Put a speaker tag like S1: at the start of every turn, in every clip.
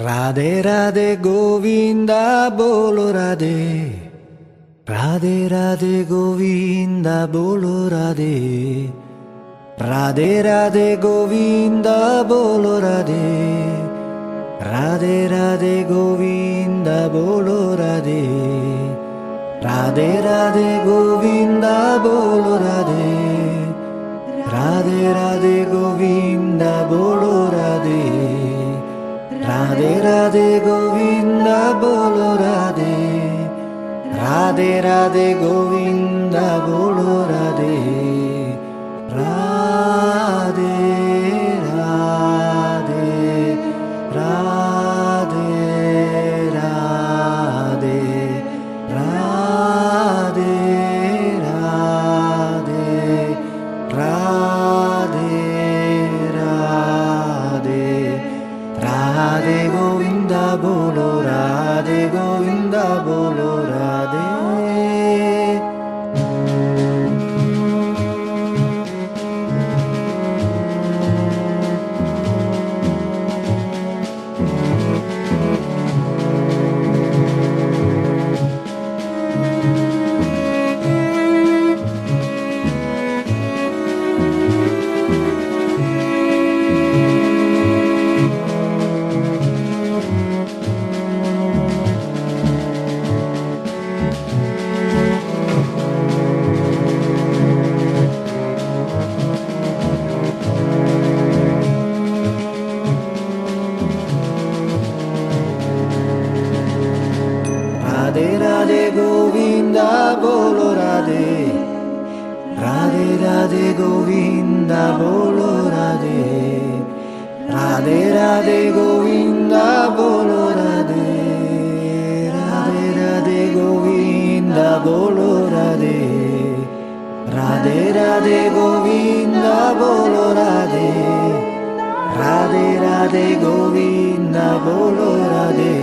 S1: राधे राधे गोविंदा बोलो राधे, राधे राधे गोविंदा बोलो राधे, राधे राधे गोविंदा बोलो राधे, राधे राधे गोविंदा बोलो राधे, राधे राधे गोविंदा बोलो राधे, राधे राधे गोविंदा बोलो राधे, राधे राधे गोविंदा बोलो राधे, राधे राधे गोविंदा बोलो राधे, राधे राधे राधे राधे राधे राधे राधे राधे राधे गोविंदा बोलो राधे गोविंदा बोलो राधे। राधे राधे गोविंदा बोलो राधे, राधे राधे गोविंदा बोलो राधे, राधे राधे गोविंदा बोलो राधे, राधे राधे गोविंदा बोलो राधे, राधे राधे गोविंदा बोलो राधे, राधे राधे गोविंदा बोलो राधे,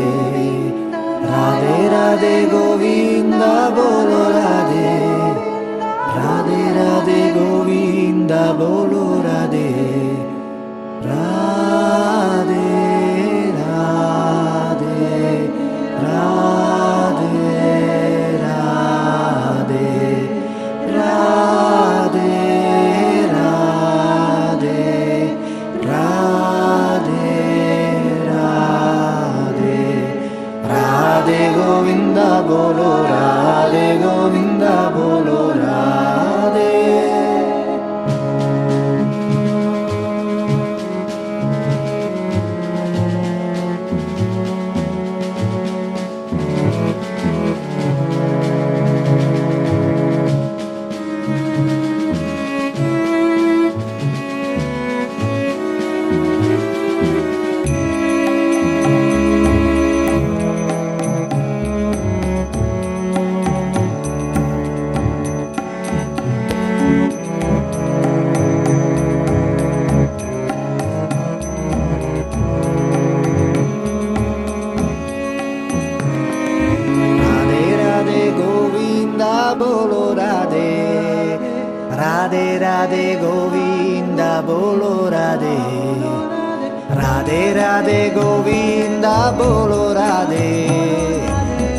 S1: राधे राधे गोविंदा बोलो राधे, राधे राधे गोविंदा बोलो राधे, राधे राधे राधे राधे राधे राधे राधे राधे गोविंदा बोलो राधे गोविंदा बोलो राधे। बोलो राधे, राधे राधे गोविंदा बोलो राधे, राधे राधे गोविंदा बोलो राधे,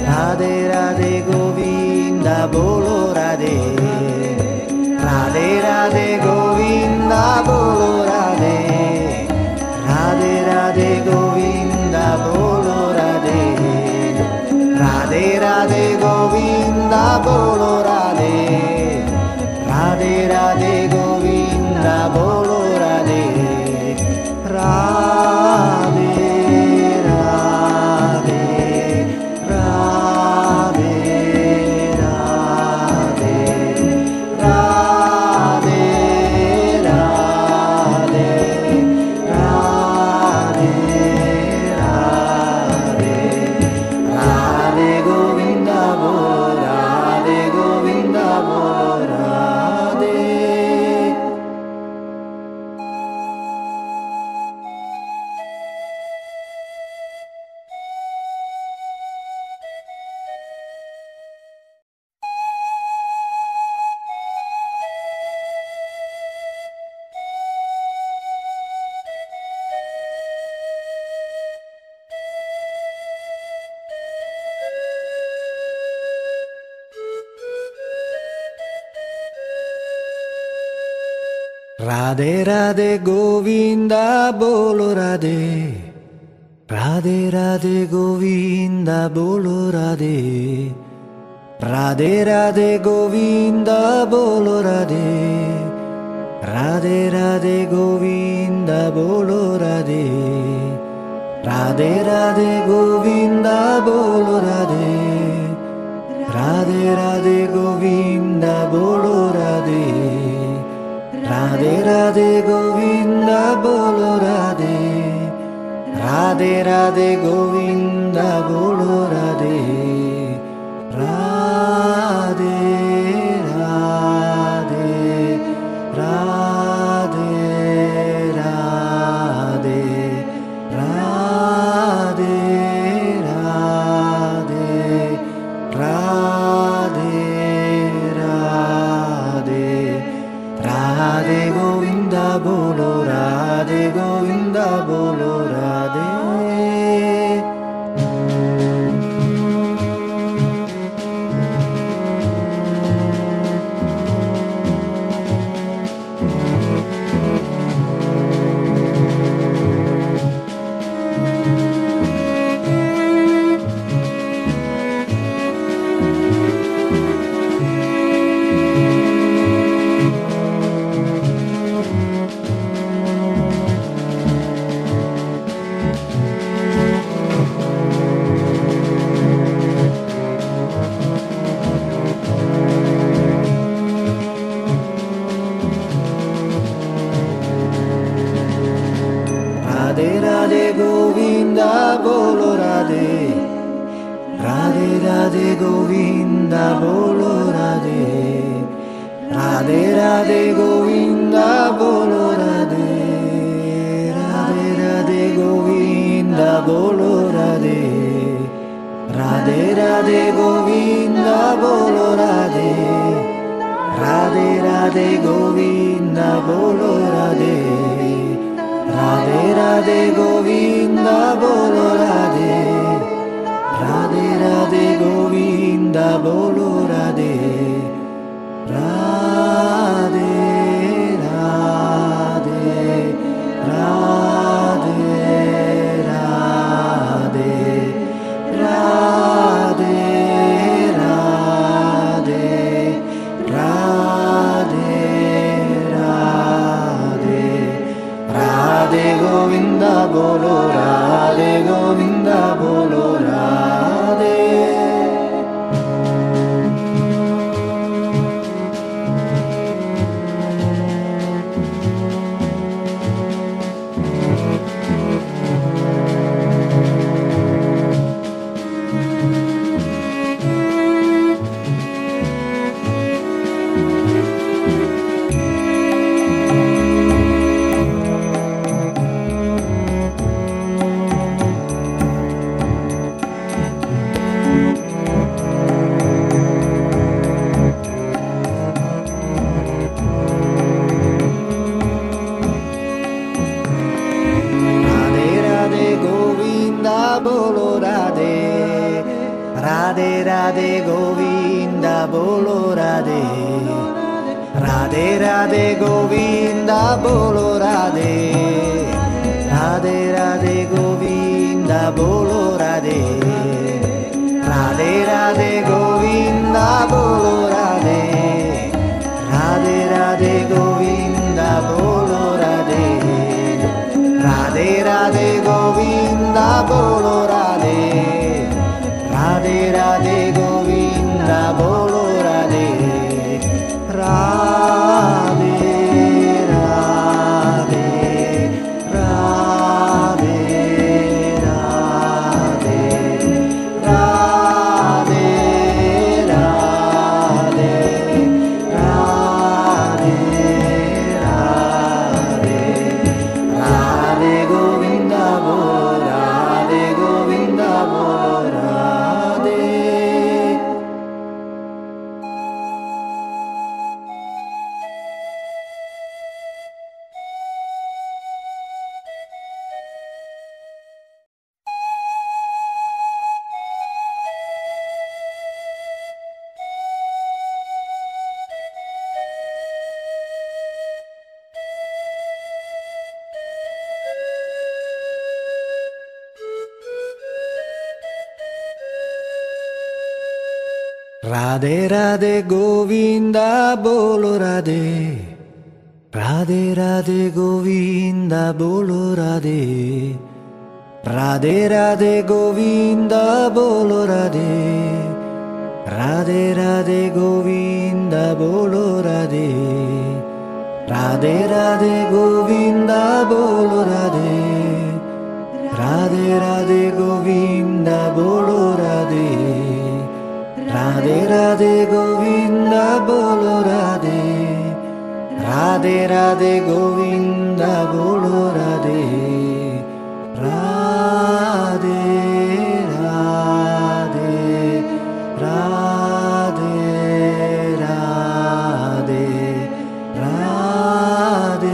S1: राधे राधे गोविंदा बोलो राधे, राधे राधे गोविंदा बोलो राधे, राधे राधे गोविंदा बोलो राधे, राधे राधे गोविंदा बोलो राधे, राधे राधे गोविंदा बोलो राधे, राधे राधे राधे Radhe Radhe Radhe Govinda Bolo Radhe, Radhe Radhe Govinda Bolo Radhe, Radhe Radhe Govinda Bolo Radhe, Radhe Radhe Govinda Bolo Radhe, Radhe Radhe Govinda Bolo Radhe, Radhe Radhe Govinda Bolo Radhe, Radhe Radhe Govinda Bolo Radhe, Radhe Radhe Govinda Bolo Radhe, Radhe Radhe, Radhe Radhe, Radhe Radhe, Radhe Radhe, Radhe Govinda Bolo Radhe, Govinda Bolo Radhe. Radhe Radhe Govinda Bolo Radhe, Radhe Radhe Govinda Bolo Radhe, Radhe Radhe Govinda Bolo Radhe, Radhe Radhe Govinda Bolo Radhe, Radhe Radhe Govinda Bolo Radhe, Radhe Radhe Govinda Bolo Radhe, Radhe Radhe Govinda Bolo Radhe, Radhe Radhe Govinda Bolo Radhe, Radhe Radhe, Radhe Radhe, Radhe Radhe, Radhe Radhe, Radhe Govinda Bolo Radhe, Govinda Bolo Radhe. Bolo Radhe, Radhe Radhe Govinda Bolo Radhe, Radhe Radhe Govinda Bolo Radhe, Radhe Radhe Govinda Bolo Radhe, Radhe Radhe Govinda Bolo Radhe, Radhe Radhe Govinda Bolo Radhe, Radhe Radhe Govinda Bolo Radhe, Radhe Radhe Govinda Bolo Radhe, Radhe Radhe, Radhe Radhe, Radhe Radhe, Radhe राधे गोविंदा बोलो राधे राधे राधे गोविंदा बोलो राधे राधे राधे गोविंदा बोलो राधे राधे राधे गोविंदा बोलो राधे राधे राधे गोविंदा बोलो राधे राधे राधे गोविंदा बोलो राधे राधे राधे गोविंदा बोलो राधे राधे राधे गोविंदा बोलो राधे राधे राधे राधे राधे राधे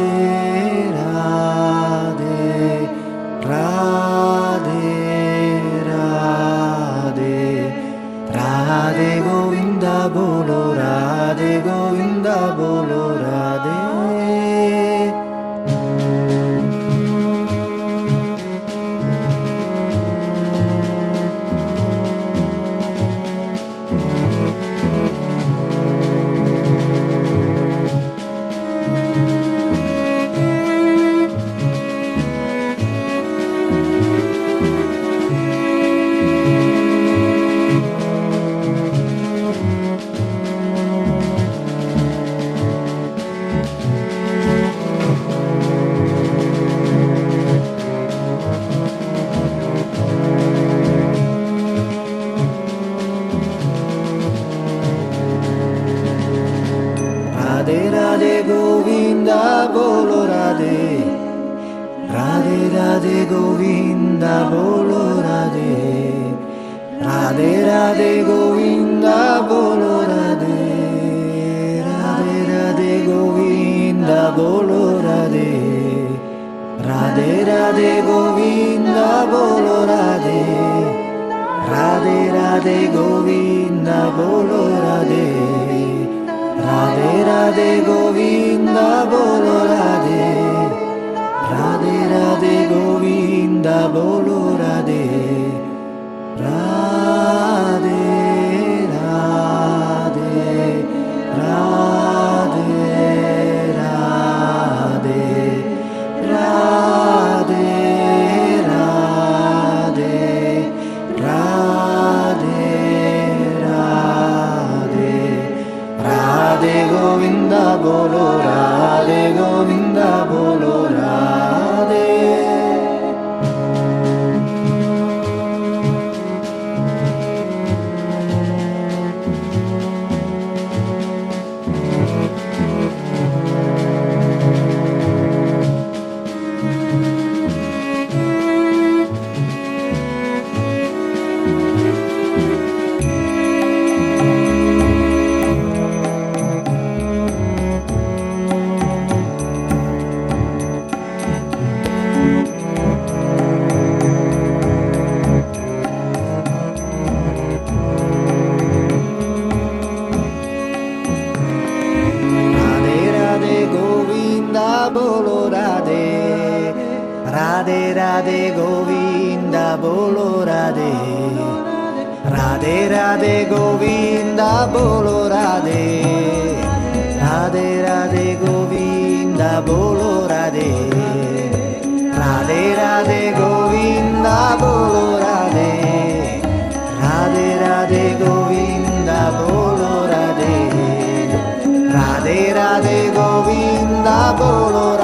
S1: राधे राधे राधे राधे गोविंदा बोलो राधे गोविंदा बोलो राधे राधे राधे गोविंदा बोलो राधे राधे राधे गोविंदा बोलो राधे राधे राधे गोविंदा बोलो राधे राधे राधे गोविंदा बोलो राधे राधे राधे गोविंदा बोलो राधे राधे राधे गोविंदा बोलो राधे राधे राधे गोविंदा बोलो राधे राधे राधे गोविंदा बोलो राधे राधे राधे राधे राधे राधे राधे राधे राधे राधे गोविंदा बोलो राधे गोविंदा बोलो राधे बोलो राधे राधे राधे गोविंदा बोलो राधे राधे राधे गोविंदा बोलो राधे राधे राधे गोविंदा बोलो राधे राधे राधे गोविंदा बोलो राधे राधे राधे गोविंदा बोलो राधे राधे राधे गोविंदा बोलो